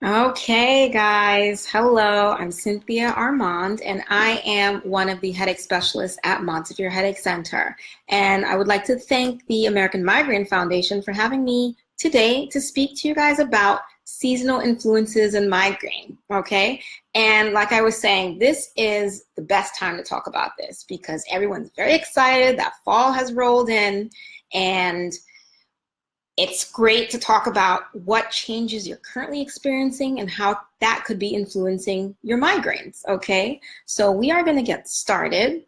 Okay, guys. Hello, I'm Cynthia Armand, and I am one of the headache specialists at Montefiore Headache Center. And I would like to thank the American Migraine Foundation for having me today to speak to you guys about seasonal influences and migraine, okay? And like I was saying, this is the best time to talk about this because everyone's very excited that fall has rolled in, and it's great to talk about what changes you're currently experiencing and how that could be influencing your migraines, okay? So we are gonna get started.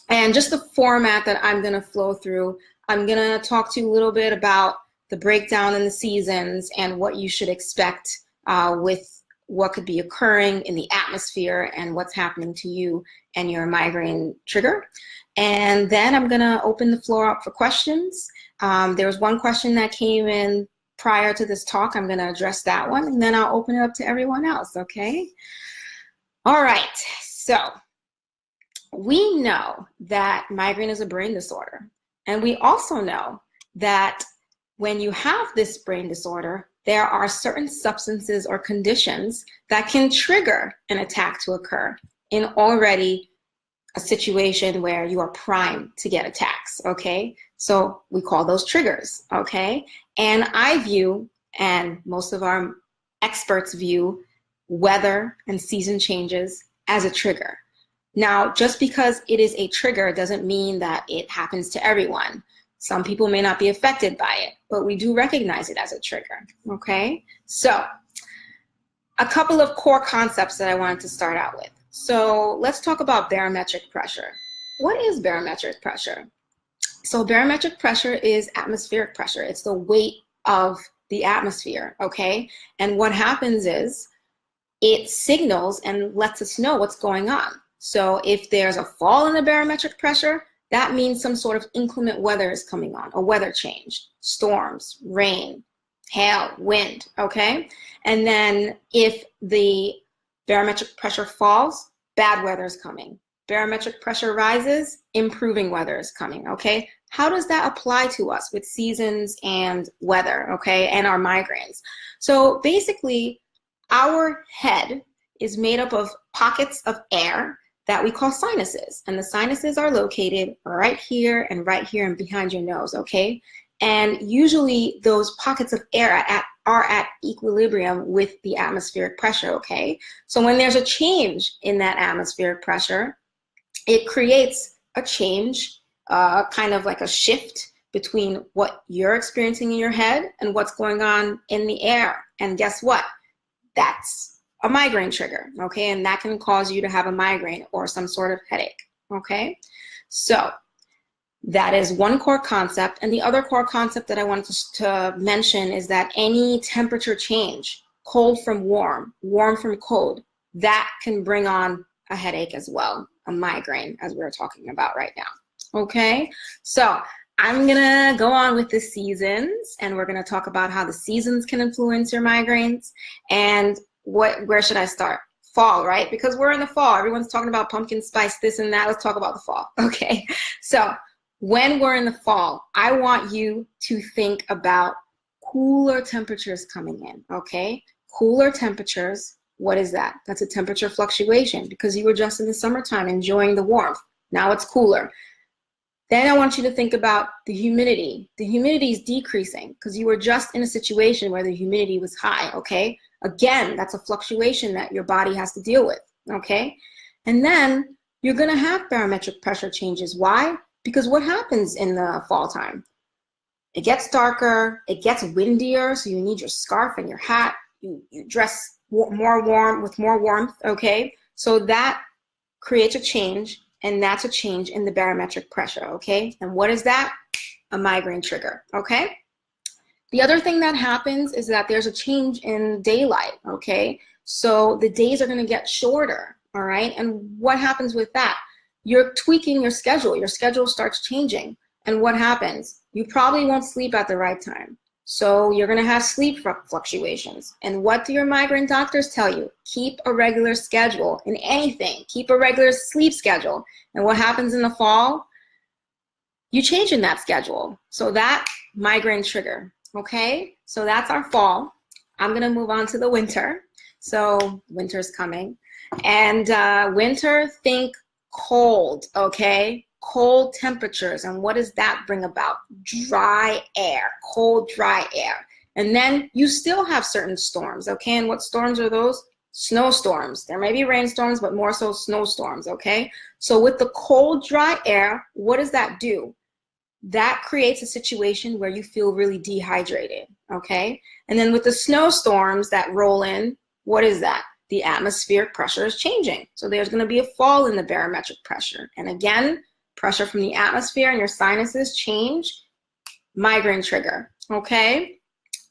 And just the format that I'm gonna flow through, I'm gonna talk to you a little bit about the breakdown in the seasons and what you should expect with what could be occurring in the atmosphere and what's happening to you and your migraine trigger. And then I'm gonna open the floor up for questions. There was one question that came in prior to this talk. I'm going to address that one, and then I'll open it up to everyone else, okay? All right, so we know that migraine is a brain disorder, and we also know that when you have this brain disorder, there are certain substances or conditions that can trigger an attack to occur in already a situation where you are primed to get attacks, okay? So we call those triggers, okay? And I view, and most of our experts view, weather and season changes as a trigger. Now, just because it is a trigger doesn't mean that it happens to everyone. Some people may not be affected by it, but we do recognize it as a trigger, okay? So a couple of core concepts that I wanted to start out with. So let's talk about barometric pressure. What is barometric pressure? So barometric pressure is atmospheric pressure. It's the weight of the atmosphere, okay? And what happens is it signals and lets us know what's going on. So if there's a fall in the barometric pressure, that means some sort of inclement weather is coming on, a weather change, storms, rain, hail, wind, okay? And then if the barometric pressure falls, bad weather is coming. Barometric pressure rises, improving weather is coming, okay? How does that apply to us with seasons and weather, okay, and our migraines? So basically, our head is made up of pockets of air that we call sinuses, and the sinuses are located right here and behind your nose, okay? And usually those pockets of air are at equilibrium with the atmospheric pressure, okay? So when there's a change in that atmospheric pressure, it creates a change, kind of like a shift between what you're experiencing in your head and what's going on in the air. And guess what? That's a migraine trigger, okay? And that can cause you to have a migraine or some sort of headache, okay? So that is one core concept. And the other core concept that I wanted to mention is that any temperature change, cold from warm, warm from cold, that can bring on a headache as well, a migraine, as we're talking about right now. Okay, so I'm gonna go on with the seasons, and we're gonna talk about how the seasons can influence your migraines. And where should I start? Fall, right? Because we're in the fall. Everyone's talking about pumpkin spice, this and that. Let's talk about the fall. Okay, so when we're in the fall, I want you to think about cooler temperatures coming in, okay? Cooler temperatures, what is that? That's a temperature fluctuation because you were just in the summertime enjoying the warmth. Now it's cooler. Then I want you to think about the humidity. The humidity is decreasing because you were just in a situation where the humidity was high, okay? Again, that's a fluctuation that your body has to deal with, okay? And then you're gonna have barometric pressure changes. Why? Because what happens in the fall time? It gets darker, it gets windier, so you need your scarf and your hat. You dress more warm with more warmth, okay? So that creates a change, and that's a change in the barometric pressure, okay? And what is that? A migraine trigger, okay? The other thing that happens is that there's a change in daylight, okay? So the days are gonna get shorter, all right? And what happens with that? You're tweaking your schedule. Your schedule starts changing. And what happens? You probably won't sleep at the right time. So you're gonna have sleep fluctuations. And what do your migraine doctors tell you? Keep a regular schedule in anything. Keep a regular sleep schedule. And what happens in the fall? You change in that schedule. So that migraine trigger, okay? So that's our fall. I'm gonna move on to the winter. So winter's coming. And winter, think cold, okay? Cold temperatures. And what does that bring about? Dry air, cold, dry air. And then you still have certain storms, okay? And what storms are those? Snowstorms. There may be rainstorms, but more so snowstorms, okay? So with the cold, dry air, what does that do? That creates a situation where you feel really dehydrated, okay? And then with the snowstorms that roll in, what is that? The atmospheric pressure is changing. So there's going to be a fall in the barometric pressure. And again, pressure from the atmosphere and your sinuses change, migraine trigger, okay?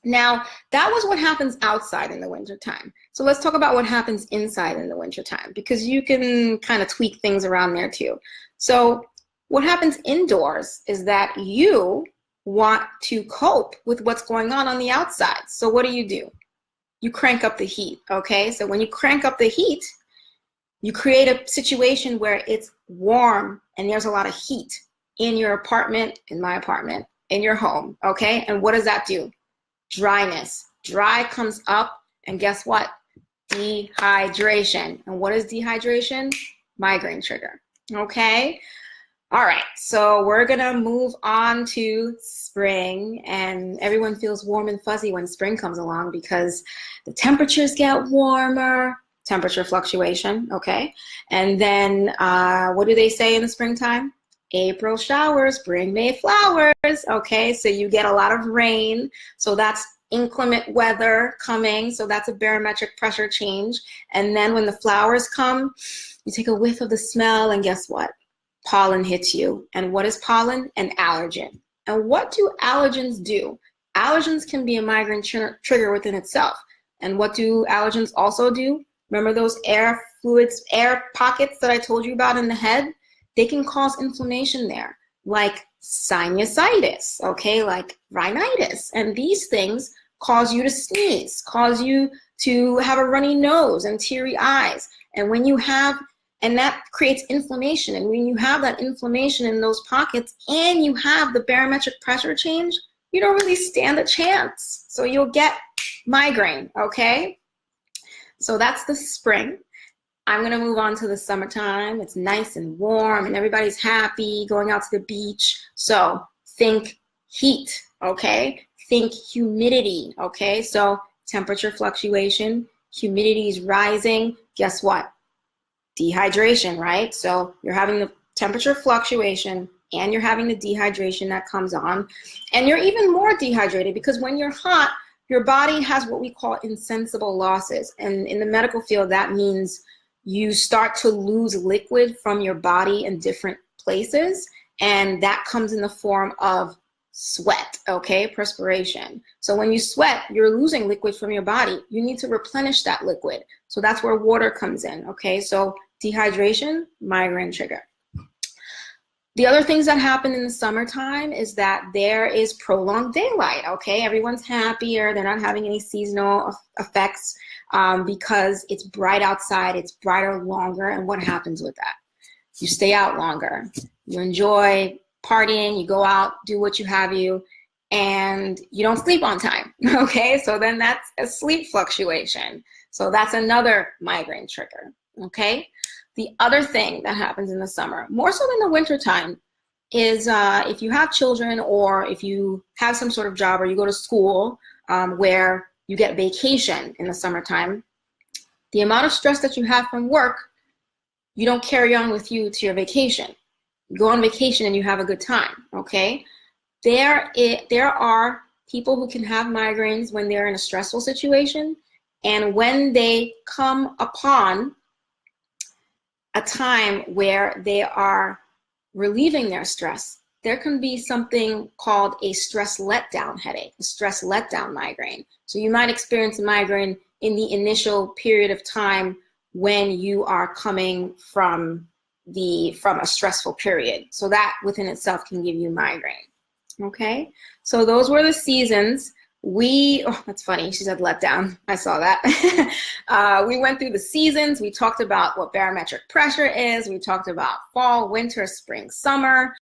Now, that was what happens outside in the wintertime. So let's talk about what happens inside in the wintertime, because you can kind of tweak things around there too. So what happens indoors is that you want to cope with what's going on the outside. So what do? You crank up the heat, okay? So when you crank up the heat, you create a situation where it's warm and there's a lot of heat in your apartment, in my apartment, in your home, okay? And what does that do? Dryness. Dry comes up, and guess what? Dehydration. And what is dehydration? Migraine trigger, okay? All right, so we're gonna move on to spring, and everyone feels warm and fuzzy when spring comes along because the temperatures get warmer, temperature fluctuation, okay? And then what do they say in the springtime? April showers bring May flowers, okay? So you get a lot of rain, so that's inclement weather coming, so that's a barometric pressure change. And then when the flowers come, you take a whiff of the smell, and guess what? Pollen hits you. And what is pollen? An allergen. And what do allergens do? Allergens can be a migraine trigger within itself. And what do allergens also do? Remember those air fluids, air pockets that I told you about in the head? They can cause inflammation there, like sinusitis, okay, like rhinitis. And these things cause you to sneeze, cause you to have a runny nose and teary eyes. And when you have, and that creates inflammation. And when you have that inflammation in those pockets and you have the barometric pressure change, you don't really stand a chance. So you'll get migraine, okay? So that's the spring. I'm gonna move on to the summertime. It's nice and warm and everybody's happy going out to the beach. So think heat, okay? Think humidity, okay? So temperature fluctuation, humidity is rising. Guess what? Dehydration, right? So you're having the temperature fluctuation and you're having the dehydration that comes on. And you're even more dehydrated because when you're hot, your body has what we call insensible losses. And in the medical field, that means you start to lose liquid from your body in different places, and that comes in the form of sweat, okay, perspiration. So when you sweat, you're losing liquid from your body. You need to replenish that liquid. So that's where water comes in, okay? So dehydration, migraine trigger. The other things that happen in the summertime is that there is prolonged daylight, okay? Everyone's happier. They're not having any seasonal effects because it's bright outside, it's brighter longer, and what happens with that? You stay out longer. You enjoy partying, you go out, do what you have you, and you don't sleep on time, okay? So then that's a sleep fluctuation. So that's another migraine trigger, okay? The other thing that happens in the summer, more so than the winter time, is if you have children or if you have some sort of job or you go to school where you get vacation in the summertime, the amount of stress that you have from work, you don't carry on with you to your vacation. You go on vacation and you have a good time, okay? There are people who can have migraines when they're in a stressful situation, and when they come upon a time where they are relieving their stress, there can be something called a stress letdown headache, a stress letdown migraine. So you might experience a migraine in the initial period of time when you are coming from a stressful period. So that within itself can give you migraine, okay? So those were the seasons. Oh, that's funny, she said letdown, I saw that. We went through the seasons, we talked about what barometric pressure is, we talked about fall, winter, spring, summer.